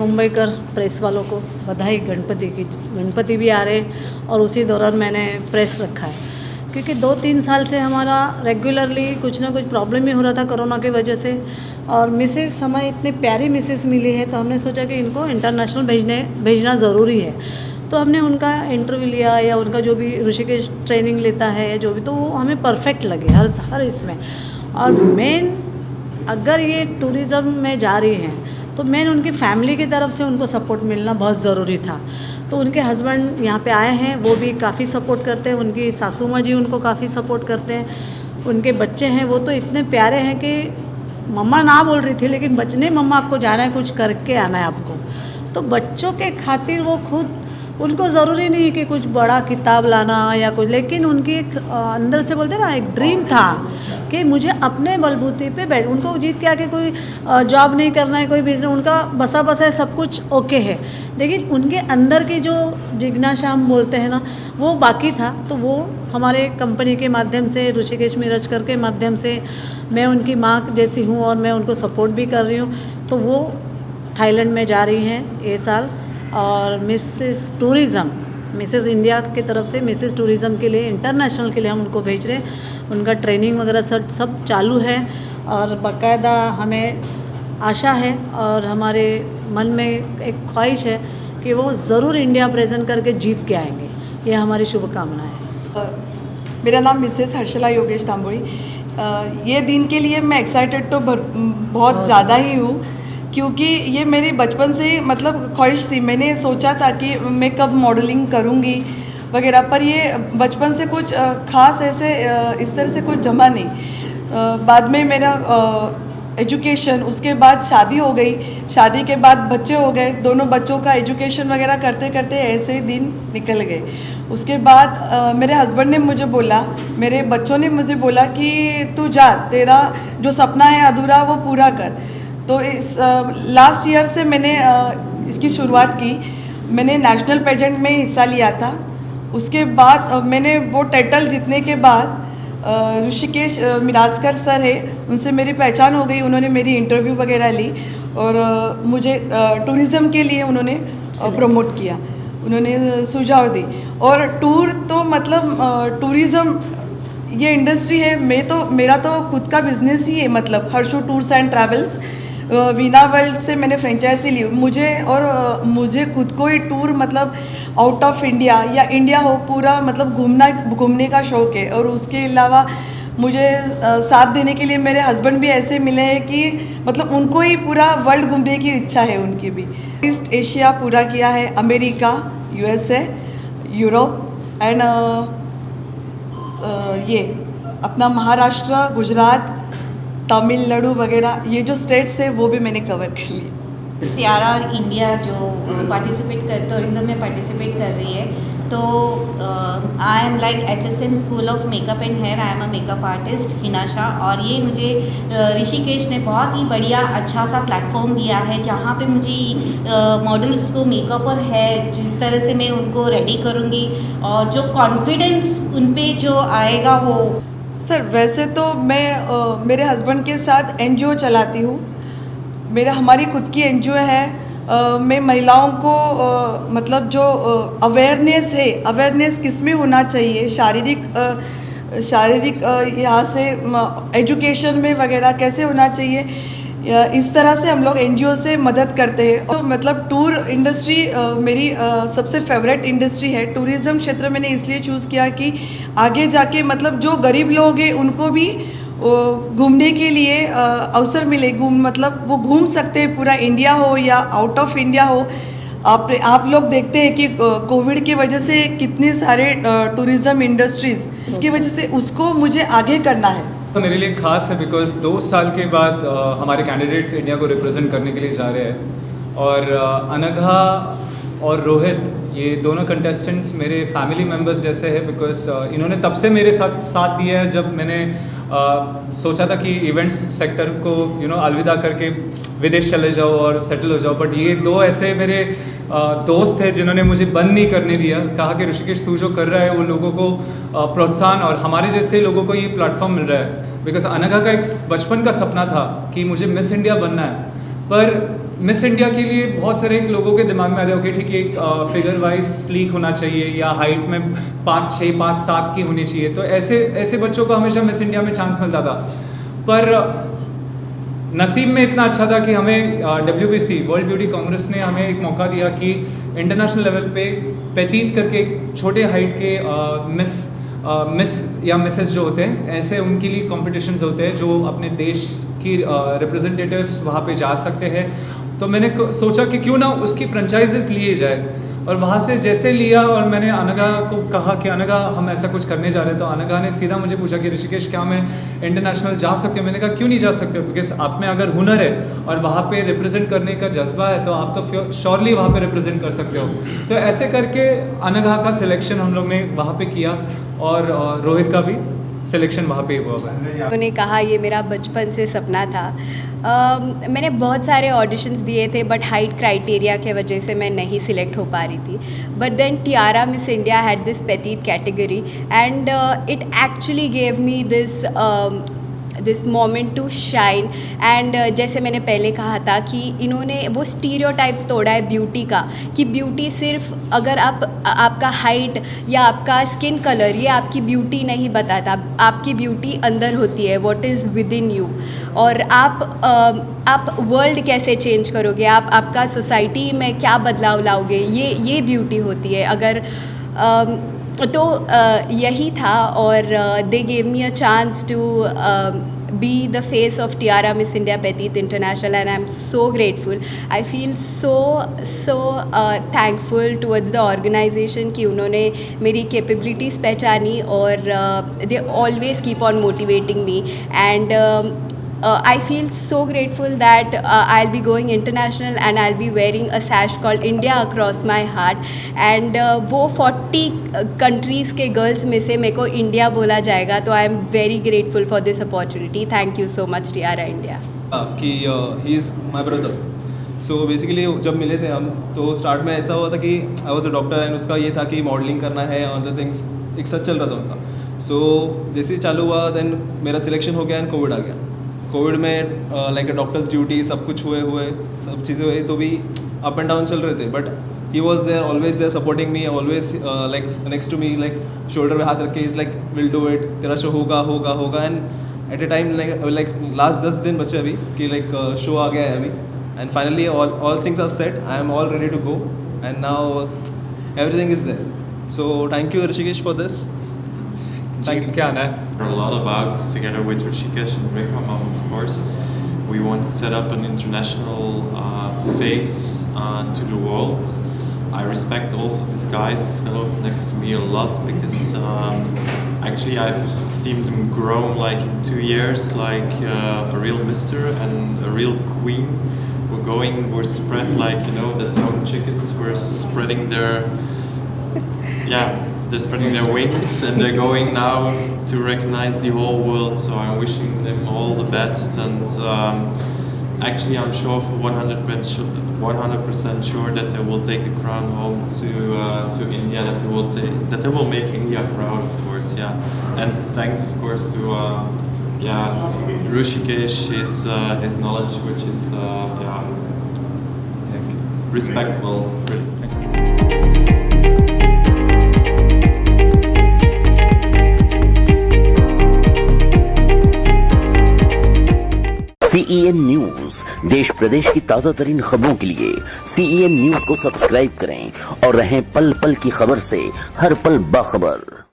मुंबई कर प्रेस वालों को बधाई गणपति की। गणपति भी आ रहे और उसी दौरान मैंने प्रेस रखा है, क्योंकि 2-3 साल से हमारा रेगुलरली कुछ ना कुछ प्रॉब्लम ही हो रहा था कोरोना की वजह से। और मिसेस हमें इतनी प्यारी मिसेस मिली है, तो हमने सोचा कि इनको इंटरनेशनल भेजना ज़रूरी है। तो हमने उनका इंटरव्यू लिया, या उनका जो भी ऋषिकेश ट्रेनिंग लेता है जो भी, तो वो हमें परफेक्ट लगे हर इसमें। और मेन अगर ये टूरिज़्म में जा रही हैं तो मेन उनकी फैमिली की तरफ से उनको सपोर्ट मिलना बहुत ज़रूरी था। तो उनके हस्बैंड यहाँ पे आए हैं, वो भी काफ़ी सपोर्ट करते हैं, उनकी सासू माँ जी उनको काफ़ी सपोर्ट करते हैं। उनके बच्चे हैं वो तो इतने प्यारे हैं कि मम्मा ना बोल रही थी, लेकिन बच्चे ने मम्मा आपको जाना है, कुछ करके आना है आपको। तो बच्चों के खातिर वो खुद, उनको ज़रूरी नहीं है कि कुछ बड़ा किताब लाना या कुछ, लेकिन उनकी एक अंदर से बोलते ना एक ड्रीम था कि मुझे अपने बलबूते पे बैठ, उनको जीत के आके कोई जॉब नहीं करना है, कोई बिजनेस, उनका बसा है, सब कुछ ओके है, लेकिन उनके अंदर की जो जिज्ञासा हम बोलते हैं ना, वो बाकी था। तो वो हमारे कंपनी के माध्यम से, ऋषिकेश मिरजकर के माध्यम से, मैं उनकी माँ जैसी हूँ और मैं उनको सपोर्ट भी कर रही हूँ। तो वो थाईलैंड में जा रही हैं ये साल, और मिसेस टूरिज़्म, मिसेस इंडिया की तरफ से मिसेस टूरिज़्म के लिए, इंटरनेशनल के लिए हम उनको भेज रहे हैं। उनका ट्रेनिंग वगैरह सब चालू है, और बाकायदा हमें आशा है और हमारे मन में एक ख्वाहिश है कि वो ज़रूर इंडिया प्रेजेंट करके जीत के आएंगे। ये हमारी शुभकामना है। मेरा नाम मिसेस हर्षला योगेश तांबोड़ी। ये दिन के लिए मैं एक्साइटेड तो बहुत ज़्यादा ही हूँ, क्योंकि ये मेरी बचपन से मतलब ख्वाहिश थी। मैंने सोचा था कि मैं कब मॉडलिंग करूँगी वगैरह, पर ये बचपन से कुछ ख़ास ऐसे इस तरह से कुछ जमा नहीं। बाद में मेरा एजुकेशन, उसके बाद शादी हो गई, शादी के बाद बच्चे हो गए, दोनों बच्चों का एजुकेशन वगैरह करते करते ऐसे ही दिन निकल गए। उसके बाद मेरे हस्बैंड ने मुझे बोला, मेरे बच्चों ने मुझे बोला कि तू जा, तेरा जो सपना है अधूरा वो पूरा कर। तो इस लास्ट ईयर से मैंने इसकी शुरुआत की। मैंने नेशनल पेजेंट में हिस्सा लिया था। उसके बाद मैंने वो टाइटल जीतने के बाद ऋषिकेश मिराजकर सर है, उनसे मेरी पहचान हो गई। उन्होंने मेरी इंटरव्यू वगैरह ली और मुझे टूरिज़्म के लिए उन्होंने प्रमोट किया, उन्होंने सुझाव दी। और टूर तो मतलब टूरिज़्म ये इंडस्ट्री है, मेरा तो खुद का बिजनेस ही है, मतलब Harshu tours and travels. Veena world से मैंने फ्रेंचाइजी ली। मुझे खुद को ही टूर मतलब आउट ऑफ इंडिया या इंडिया हो पूरा मतलब घूमने का शौक़ है। और उसके अलावा मुझे साथ देने के लिए मेरे हस्बैंड भी ऐसे मिले हैं कि मतलब उनको ही पूरा वर्ल्ड घूमने की इच्छा है उनकी भी। ईस्ट एशिया पूरा किया है, अमेरिका, USA, यूरोप एंड ये अपना महाराष्ट्र, गुजरात, तमिलनाडु वगैरह, ये जो स्टेट्स है वो भी मैंने कवर कर लिए। सियारा इंडिया जो टूरिज्म में पार्टिसिपेट कर रही है, तो I am like HSM school of makeup and hair, I am a makeup artist Hinasha. और ये मुझे ऋषिकेश ने बहुत ही बढ़िया अच्छा सा प्लेटफॉर्म दिया है, जहाँ पे मुझे मॉडल्स को मेकअप और हेयर जिस तरह से मैं उनको रेडी करूँगी, और जो कॉन्फिडेंस उन पे जो आएगा वो। सर वैसे तो मैं मेरे हस्बैंड के साथ NGO चलाती हूँ। हमारी खुद की NGO है। मैं महिलाओं को मतलब जो अवेयरनेस है, अवेयरनेस किस में होना चाहिए, शारीरिक यहाँ से एजुकेशन में वगैरह कैसे होना चाहिए, इस तरह से हम लोग NGO से मदद करते हैं। तो मतलब टूर इंडस्ट्री मेरी सबसे फेवरेट इंडस्ट्री है। टूरिज़्म क्षेत्र मैंने इसलिए चूज़ किया कि आगे जाके मतलब जो गरीब लोग हैं उनको भी घूमने के लिए अवसर मिले। मतलब वो घूम सकते हैं, पूरा इंडिया हो या आउट ऑफ इंडिया हो। आप लोग देखते हैं कि कोविड की वजह से कितने सारे टूरिज़्म इंडस्ट्रीज़, इसकी वजह से उसको मुझे आगे करना है। तो मेरे लिए ख़ास है बिकॉज 2 साल के बाद हमारे कैंडिडेट्स इंडिया को रिप्रेजेंट करने के लिए जा रहे हैं। और अनघा और रोहित, ये दोनों कंटेस्टेंट्स मेरे फैमिली मेम्बर्स जैसे हैं, बिकॉज इन्होंने तब से मेरे साथ दिया है जब मैंने सोचा था कि इवेंट्स सेक्टर को अलविदा करके विदेश चले जाओ और सेटल हो जाओ। बट ये 2 ऐसे मेरे दोस्त हैं जिन्होंने मुझे बंद नहीं करने दिया, कहा कि ऋषिकेश तू जो कर रहा है वो लोगों को प्रोत्साहन और हमारे जैसे लोगों को ये प्लेटफॉर्म मिल रहा है। बिकॉज अनघा का एक बचपन का सपना था कि मुझे मिस इंडिया बनना है, पर मिस इंडिया के लिए बहुत सारे लोगों के दिमाग में आ जाए, ओके ठीक है, एक फिगर वाइज स्लीक होना चाहिए या हाइट में 5'6", 5'7" की होनी चाहिए। तो ऐसे बच्चों को हमेशा मिस इंडिया में चांस मिलता था। पर नसीब में इतना अच्छा था कि हमें WBC वर्ल्ड ब्यूटी कांग्रेस ने हमें एक मौका दिया कि इंटरनेशनल लेवल पे पैतीत करके छोटे हाइट के मिस या मिसेस जो होते हैं, ऐसे उनके लिए कॉम्पिटिशन्स होते हैं जो अपने देश की रिप्रेजेंटेटिव्स वहाँ पे जा सकते हैं। तो मैंने सोचा कि क्यों ना उसकी फ्रेंचाइजेस लिए जाए, और वहाँ से जैसे लिया और मैंने अनघा को कहा कि अनघा हम ऐसा कुछ करने जा रहे हैं, तो अनघा ने सीधा मुझे पूछा कि ऋषिकेश क्या मैं इंटरनेशनल जा सकती हूँ? मैंने कहा क्यों नहीं जा सकते हो, बिकॉज आप में अगर हुनर है और वहाँ पे रिप्रेजेंट करने का जज्बा है तो आप तो श्योरली वहाँ पे रिप्रेजेंट कर सकते हो। तो ऐसे करके अनघा का सिलेक्शन हम लोग ने वहाँ पे किया और रोहित का भी सिलेक्शन वहाँ पे हुआ है। उन्होंने कहा ये मेरा बचपन से सपना था। मैंने बहुत सारे ऑडिशंस दिए थे बट हाइट क्राइटेरिया के वजह से मैं नहीं सिलेक्ट हो पा रही थी। But then tiara Miss India had this petite category and it actually gave me this moment to shine. And जैसे मैंने पहले कहा था कि इन्होंने वो स्टीरियोटाइप तोड़ा है ब्यूटी का, कि ब्यूटी सिर्फ अगर आपका हाइट या आपका स्किन कलर ये आपकी ब्यूटी नहीं बताता। आपकी ब्यूटी अंदर होती है, what is with in you. और आप वर्ल्ड कैसे चेंज करोगे, आपका सोसाइटी में क्या बदलाव लाओगे, ये ब्यूटी होती है। अगर तो यही था और they gave me a chance to be the face of Tiara Miss India Petite International, and I'm so grateful. I feel so thankful towards the organization कि उन्होंने मेरी capabilities पहचानी और they always keep on motivating me, and I feel so grateful that I'll be going international and I'll be wearing a sash called India Across My Heart, and वो 40 countries के girls में से मेरे को India बोला जाएगा। तो I am very grateful for this opportunity. Thank you so much Tiara India. कि he is my brother. So basically जब मिले थे हम तो स्टार्ट में ऐसा हुआ था कि I was a doctor and उसका ये था कि मॉडलिंग करना है और अदर थिंग्स एक साथ चल रहा था उनका। सो जैसे ही चालू हुआ देन मेरा सिलेक्शन हो गया एंड कोविड आ गया। कोविड में लाइक डॉक्टर्स ड्यूटी सब कुछ हुए सब चीज़ें हुई तो भी अप एंड डाउन चल रहे थे, but he was there always there supporting me, always like next to me, like shoulder पे हाथ रख के is like will do it, तेरा शो होगा। And at a time like last 10 दिन बचे अभी कि लाइक शो आ गया है अभी, and finally all things are set, I am all ready to go and now everything is there. So thank you Rishikesh for this. क्या आना है? A lot about, together with Rishikesh and Rekha, of course, we want to set up an international face to the world. I respect also these guys, these fellows next to me a lot because actually I've seen them grow like in 2 years, like a real mister and a real queen. We're spread like, you know, that young chickens were spreading they're spreading their wings and they're going now to recognize the whole world. So I'm wishing them all the best, and actually I'm sure for 100% sure that they will take the crown home to India, that they will make India proud, of course, yeah. And thanks of course to Rishikesh, his knowledge, which is respectable. CEN news देश प्रदेश की ताजा तरीन खबरों के लिए CEN news को subscribe करें और रहें पल पल की खबर से हर पल बाखबर।